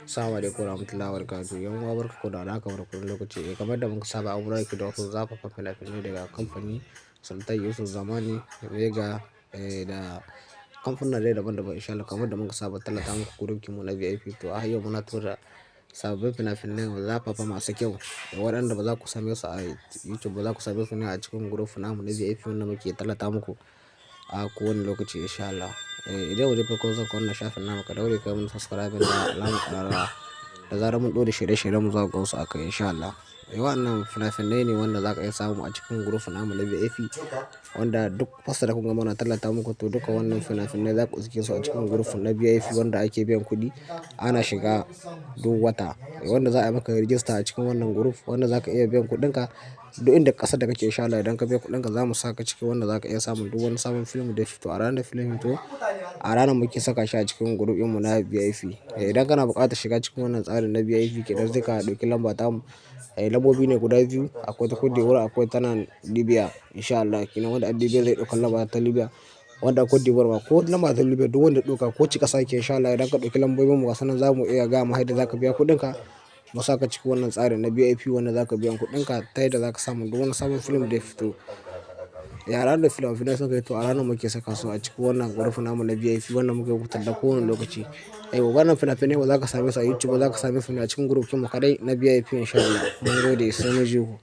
Assalamu alaikum warahmatullahi wabarakatuh. Yan uwa barkanku da warhaka barkanku da lokaci. Kamar da muka saba abu da da wasu zafafan fina-finai daga kamfani Sultan Yusuf Zamani, Vega da kamfanin dai daban-daban insha Allah. Kamar da muka saba tallata muku gurbin mu na VIP. To a yau muna tura sababbin fina-finai zafafa masu kyau da waɗanda ba za ku same su a YouTube ba, za ku same su ne a cikin group namu na VIP wanda muke tallata muku a kowane lokaci insha Allah. Idan waje farko zan kawo wannan shafin namu ka daure kai mun subscribe da alamar ƙararrawa da zarar mun ɗora shirye-shiryen mu za ku gansu a kai insha Allah. Wannan fina-finai ne wanda za ka iya samu a cikin group namu na VIP wanda duk fasta da kun ga muna tallata muku to duka wannan fina-finai za ku iske su a cikin group na VIP wanda ake biyan kuɗi ana shiga duk wata, wanda za a yi maka register a cikin wannan group wanda za ka iya biyan kuɗinka duk inda ƙasar da kake insha Allah. Idan ka biya kuɗinka za mu saka cikin wanda za ka iya samun duk wani sabon film da ya fito a ranar film to a ranar muke saka shi a cikin group ɗinmu na VIP. Idan kana buƙatar shiga cikin wannan tsarin na VIP kenan sai ka ɗauki lamba ta mu. Lambobi ne guda biyu, akwai ta Cote d'Ivoire akwai ta nan Libya insha Allah. Kenan wanda a Libya zai ɗauka lamba ta Libya, wanda a Cote d'Ivoire ma ko lamba ta Libya duk wanda ya ɗauka ko ci ƙasa yake insha Allah. Idan ka ɗauki lambobin mu gasu nan za mu iya gaya ma yadda za ka biya kuɗinka mu saka cikin wannan tsarin na VIP wanda za ka biyan kuɗinka ta yadda za ka samu duk wani sabon film da ya fito. A ranar da fina-finai suka fito a ranar muke saka su a cikin wannan group namu na VIP wanda muke talla kowane lokaci. Wannan fina-finai ba za ka same su a YouTube ba, za ka same su ne a cikin group ɗinmu kaɗai na VIP insha Allah. Mun gode sai mun ji ku.